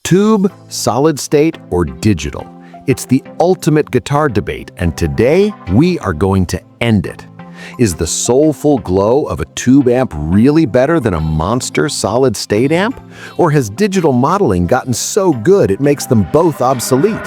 Tube, solid state, or digital? It's the ultimate guitar debate, and today we are going to end it. Is the soulful glow of a tube amp really better than a monster solid-state amp? Or has digital modeling gotten so good it makes them both obsolete?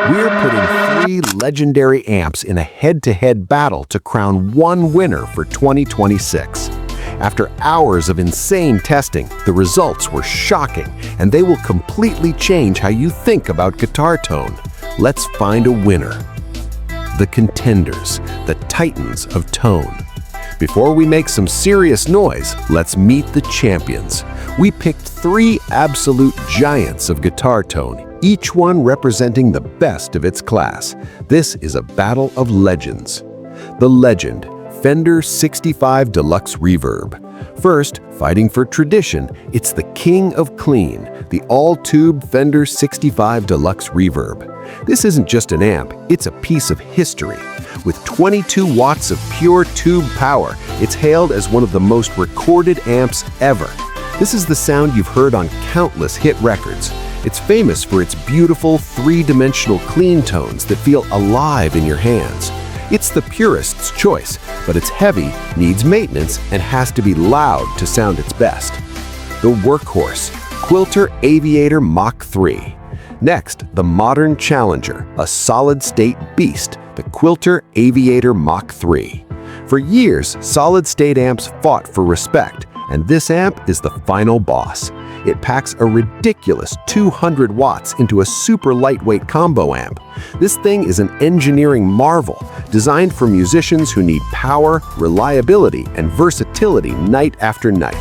We're putting 3 legendary amps in a head-to-head battle to crown one winner for 2026. After hours of insane testing, the results were shocking, and they will completely change how you think about guitar tone. Let's find a winner. The contenders, the titans of tone. Before we make some serious noise, let's meet the champions. We picked 3 absolute giants of guitar tone, each one representing the best of its class. This is a battle of legends. The legend, Fender 65 Deluxe Reverb. First, fighting for tradition, it's the king of clean, the all-tube Fender 65 Deluxe Reverb. This isn't just an amp, it's a piece of history. With 22 watts of pure tube power, it's hailed as one of the most recorded amps ever. This is the sound you've heard on countless hit records. It's famous for its beautiful, 3-dimensional clean tones that feel alive in your hands. It's the purist's choice, but it's heavy, needs maintenance, and has to be loud to sound its best. The workhorse, Quilter Aviator Mk4. Next, the modern challenger, a solid-state beast, the Quilter Aviator Mk4. For years, solid-state amps fought for respect, and this amp is the final boss. It packs a ridiculous 200 watts into a super lightweight combo amp. This thing is an engineering marvel, designed for musicians who need power, reliability, and versatility night after night.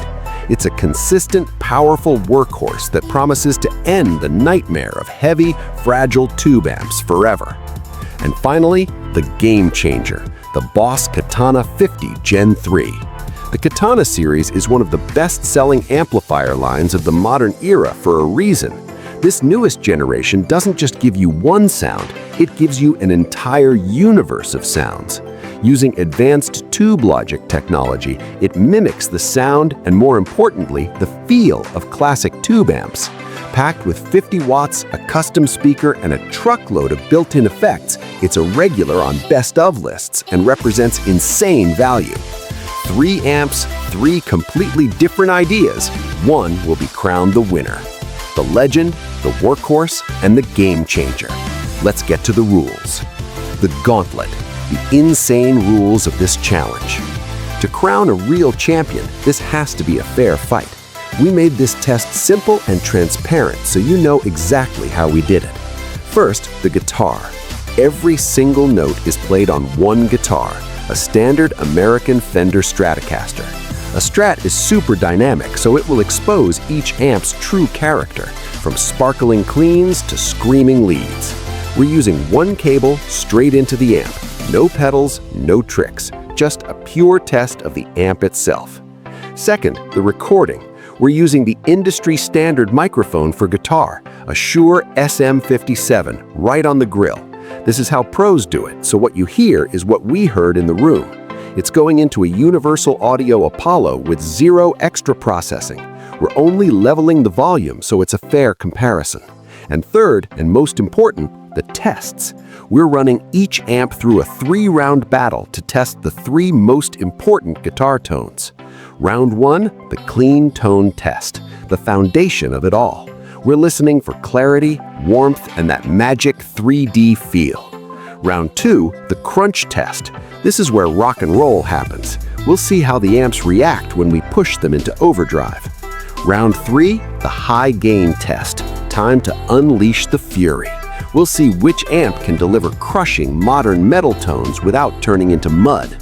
It's a consistent, powerful workhorse that promises to end the nightmare of heavy, fragile tube amps forever. And finally, the game changer, the Boss Katana 50 Gen 3. The Katana series is one of the best-selling amplifier lines of the modern era for a reason. This newest generation doesn't just give you one sound, it gives you an entire universe of sounds. Using advanced tube logic technology, it mimics the sound and, more importantly, the feel of classic tube amps. Packed with 50 watts, a custom speaker, and a truckload of built-in effects, it's a regular on best-of lists and represents insane value. 3 amps, 3 completely different ideas, one will be crowned the winner. The legend, the workhorse, and the game changer. Let's get to the rules. The gauntlet, the insane rules of this challenge. To crown a real champion, this has to be a fair fight. We made this test simple and transparent so you know exactly how we did it. First, the guitar. Every single note is played on one guitar, a standard American Fender Stratocaster. A Strat is super dynamic, so it will expose each amp's true character, from sparkling cleans to screaming leads. We're using one cable straight into the amp. No pedals, no tricks, just a pure test of the amp itself. Second, the recording. We're using the industry standard microphone for guitar, a Shure SM57, right on the grill. This is how pros do it, so what you hear is what we heard in the room. It's going into a Universal Audio Apollo with 0 extra processing. We're only leveling the volume, so it's a fair comparison. And third, and most important, the tests. We're running each amp through a 3-round battle to test the 3 most important guitar tones. Round 1, the clean tone test, the foundation of it all. We're listening for clarity, warmth, and that magic 3D feel. Round 2, the crunch test. This is where rock and roll happens. We'll see how the amps react when we push them into overdrive. Round 3, the high gain test. Time to unleash the fury. We'll see which amp can deliver crushing modern metal tones without turning into mud.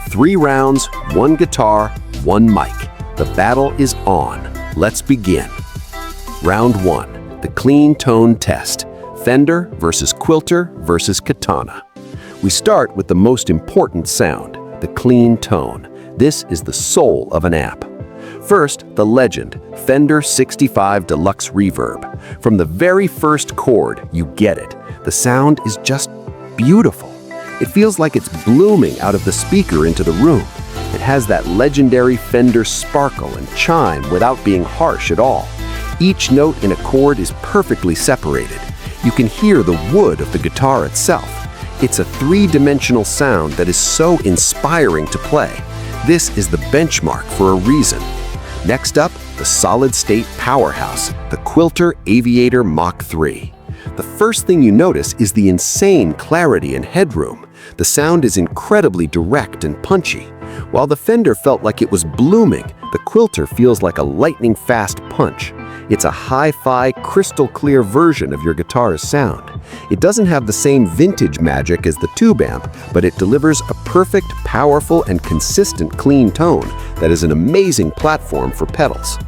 3 rounds, 1 guitar, 1 mic. The battle is on. Let's begin. Round 1, the clean tone test. Fender versus Quilter versus Katana. We start with the most important sound, the clean tone. This is the soul of an amp. First, the legend, Fender 65 Deluxe Reverb. From the very first chord, you get it. The sound is just beautiful. It feels like it's blooming out of the speaker into the room. It has that legendary Fender sparkle and chime without being harsh at all. Each note in a chord is perfectly separated. You can hear the wood of the guitar itself. It's a three-dimensional sound that is so inspiring to play. This is the benchmark for a reason. Next up, the solid-state powerhouse, the Quilter Aviator Mk4. The first thing you notice is the insane clarity and headroom. The sound is incredibly direct and punchy. While the Fender felt like it was blooming, the Quilter feels like a lightning-fast punch. It's a hi-fi, crystal-clear version of your guitar's sound. It doesn't have the same vintage magic as the tube amp, but it delivers a perfect, powerful, and consistent clean tone that is an amazing platform for pedals.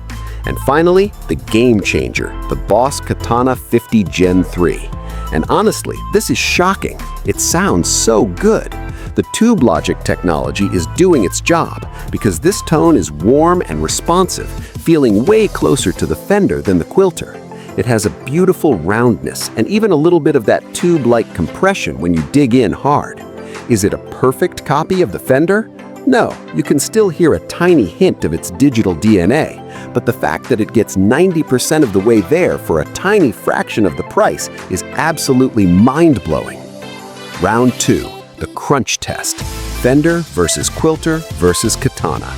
And finally, the game changer, the Boss Katana 50 Gen 3. And honestly, this is shocking. It sounds so good. The Tube Logic technology is doing its job because this tone is warm and responsive, feeling way closer to the Fender than the Quilter. It has a beautiful roundness and even a little bit of that tube-like compression when you dig in hard. Is it a perfect copy of the Fender? No, you can still hear a tiny hint of its digital DNA, but the fact that it gets 90% of the way there for a tiny fraction of the price is absolutely mind-blowing. Round 2. The crunch test. Fender versus Quilter versus Katana.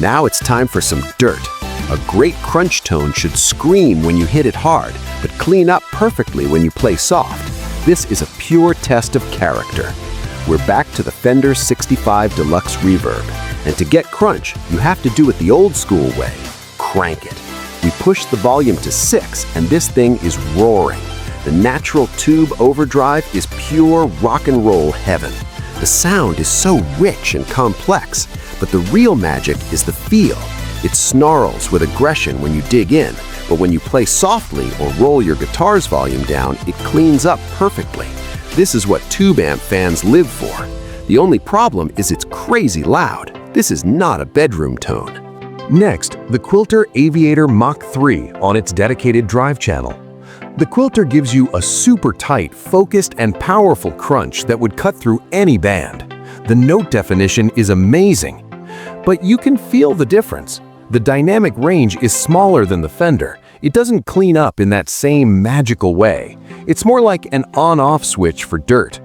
Now it's time for some dirt. A great crunch tone should scream when you hit it hard, but clean up perfectly when you play soft. This is a pure test of character. We're back to the Fender 65 Deluxe Reverb. And to get crunch, you have to do it the old school way. Crank it. We push the volume to 6, and this thing is roaring. The natural tube overdrive is pure rock and roll heaven. The sound is so rich and complex, but the real magic is the feel. It snarls with aggression when you dig in, but when you play softly or roll your guitar's volume down, it cleans up perfectly. This is what tube amp fans live for. The only problem is it's crazy loud. This is not a bedroom tone. Next, the Quilter Aviator Mk4 on its dedicated drive channel. The Quilter gives you a super tight, focused, and powerful crunch that would cut through any band. The note definition is amazing, but you can feel the difference. The dynamic range is smaller than the Fender. It doesn't clean up in that same magical way. It's more like an on-off switch for dirt.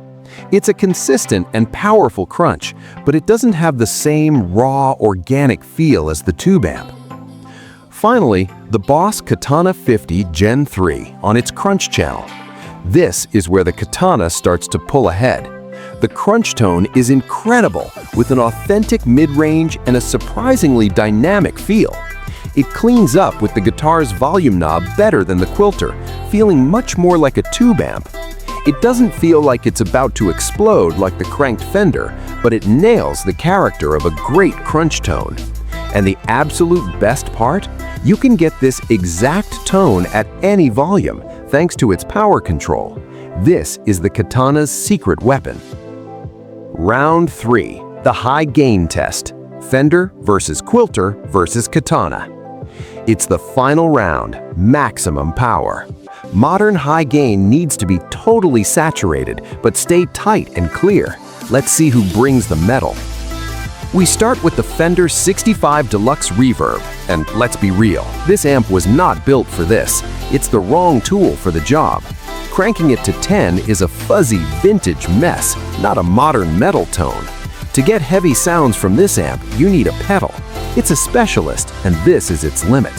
It's a consistent and powerful crunch, but it doesn't have the same raw, organic feel as the tube amp. Finally, the Boss Katana 50 Gen 3 on its crunch channel. This is where the Katana starts to pull ahead. The crunch tone is incredible, with an authentic mid-range and a surprisingly dynamic feel. It cleans up with the guitar's volume knob better than the Quilter, feeling much more like a tube amp. It doesn't feel like it's about to explode like the cranked Fender, but it nails the character of a great crunch tone. And the absolute best part? You can get this exact tone at any volume, thanks to its power control. This is the Katana's secret weapon. Round 3. The high gain test. Fender versus Quilter versus Katana. It's the final round, maximum power. Modern high gain needs to be totally saturated, but stay tight and clear. Let's see who brings the metal. We start with the Fender 65 Deluxe Reverb, and let's be real, this amp was not built for this. It's the wrong tool for the job. Cranking it to 10 is a fuzzy, vintage mess, not a modern metal tone. To get heavy sounds from this amp, you need a pedal. It's a specialist, and this is its limit.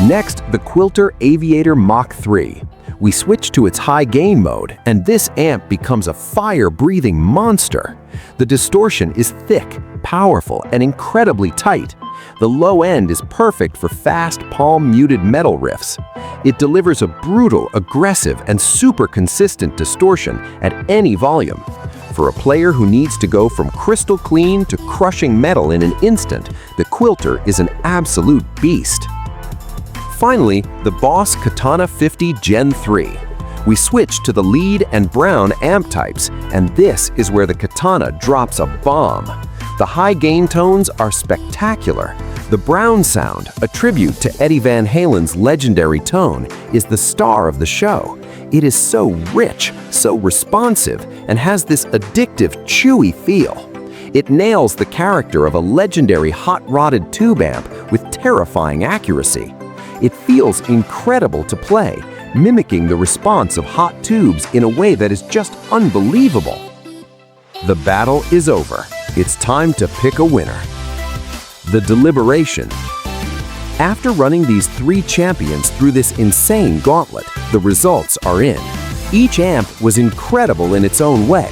Next, the Quilter Aviator Mk4. We switch to its high gain mode, and this amp becomes a fire-breathing monster. The distortion is thick, powerful, and incredibly tight. The low end is perfect for fast, palm-muted metal riffs. It delivers a brutal, aggressive, and super consistent distortion at any volume. For a player who needs to go from crystal clean to crushing metal in an instant, the Quilter is an absolute beast. Finally, the Boss Katana 50 Gen 3. We switch to the lead and brown amp types, and this is where the Katana drops a bomb. The high gain tones are spectacular. The brown sound, a tribute to Eddie Van Halen's legendary tone, is the star of the show. It is so rich, so responsive, and has this addictive, chewy feel. It nails the character of a legendary hot-rodded tube amp with terrifying accuracy. It feels incredible to play, mimicking the response of hot tubes in a way that is just unbelievable. The battle is over. It's time to pick a winner. The deliberation. After running these 3 champions through this insane gauntlet, the results are in. Each amp was incredible in its own way.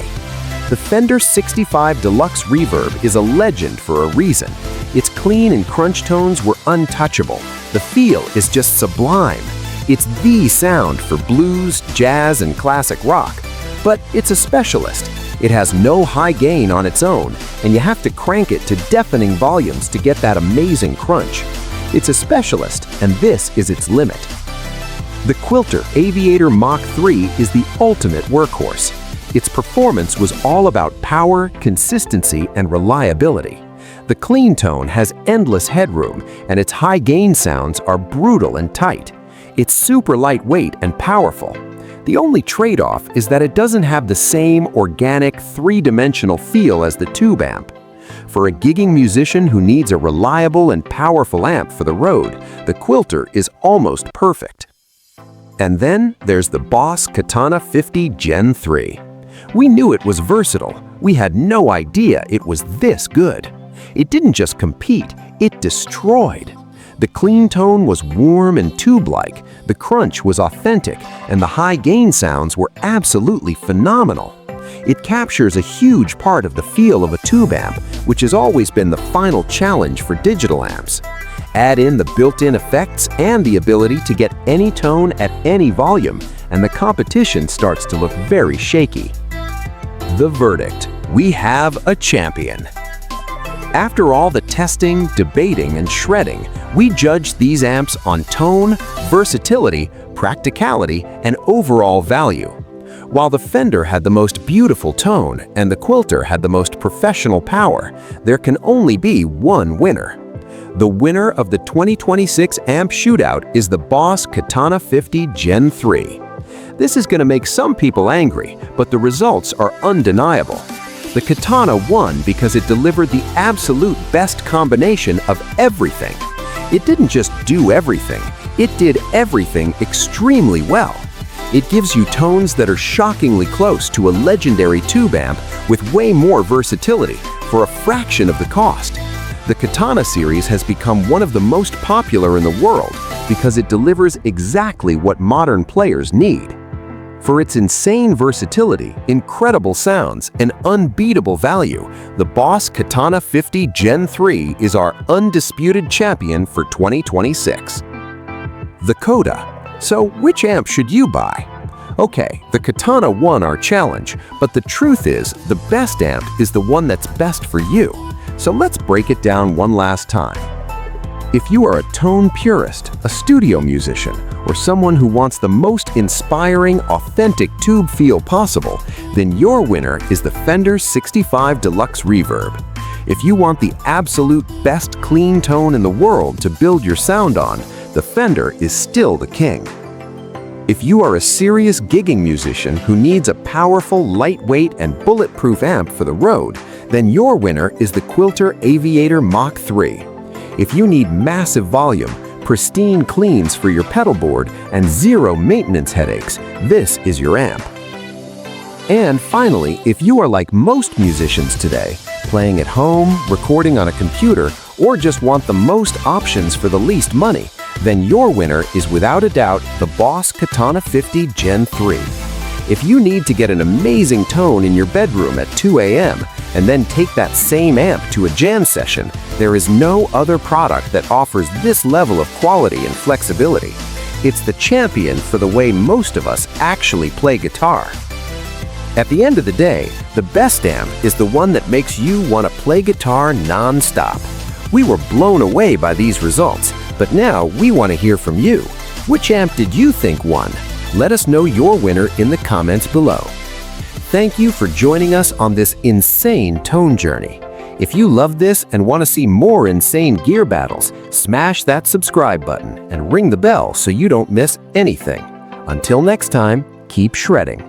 The Fender 65 Deluxe Reverb is a legend for a reason. Its clean and crunch tones were untouchable. The feel is just sublime. It's the sound for blues, jazz, and classic rock. But it's a specialist. It has no high gain on its own, and you have to crank it to deafening volumes to get that amazing crunch. It's a specialist, and this is its limit. The Quilter Aviator Mk4 is the ultimate workhorse. Its performance was all about power, consistency, and reliability. The clean tone has endless headroom, and its high-gain sounds are brutal and tight. It's super lightweight and powerful. The only trade-off is that it doesn't have the same organic, three-dimensional feel as the tube amp. For a gigging musician who needs a reliable and powerful amp for the road, the Quilter is almost perfect. And then there's the Boss Katana 50 Gen 3. We knew it was versatile. We had no idea it was this good. It didn't just compete, it destroyed. The clean tone was warm and tube-like, the crunch was authentic, and the high-gain sounds were absolutely phenomenal. It captures a huge part of the feel of a tube amp, which has always been the final challenge for digital amps. Add in the built-in effects and the ability to get any tone at any volume, and the competition starts to look very shaky. The verdict: we have a champion. After all the testing, debating, and shredding, we judged these amps on tone, versatility, practicality, and overall value. While the Fender had the most beautiful tone and the Quilter had the most professional power, there can only be one winner. The winner of the 2026 Amp Shootout is the Boss Katana 50 Gen 3. This is going to make some people angry, but the results are undeniable. The Katana won because it delivered the absolute best combination of everything. It didn't just do everything, it did everything extremely well. It gives you tones that are shockingly close to a legendary tube amp with way more versatility for a fraction of the cost. The Katana series has become one of the most popular in the world because it delivers exactly what modern players need. For its insane versatility, incredible sounds, and unbeatable value, the Boss Katana 50 Gen 3 is our undisputed champion for 2026. The Coda. So which amp should you buy? Okay, the Katana won our challenge, but the truth is, the best amp is the one that's best for you. So let's break it down one last time. If you are a tone purist, a studio musician, or someone who wants the most inspiring, authentic tube feel possible, then your winner is the Fender 65 Deluxe Reverb. If you want the absolute best clean tone in the world to build your sound on, the Fender is still the king. If you are a serious gigging musician who needs a powerful, lightweight, and bulletproof amp for the road, then your winner is the Quilter Aviator Mk4. If you need massive volume, pristine cleans for your pedal board, and zero maintenance headaches, this is your amp. And finally, if you are like most musicians today, playing at home, recording on a computer, or just want the most options for the least money, then your winner is without a doubt the Boss Katana 50 Gen 3. If you need to get an amazing tone in your bedroom at 2 a.m. and then take that same amp to a jam session, there is no other product that offers this level of quality and flexibility. It's the champion for the way most of us actually play guitar. At the end of the day, the best amp is the one that makes you want to play guitar non-stop. We were blown away by these results, but now we want to hear from you. Which amp did you think won? Let us know your winner in the comments below. Thank you for joining us on this insane tone journey. If you love this and want to see more insane gear battles, smash that subscribe button and ring the bell so you don't miss anything. Until next time, keep shredding.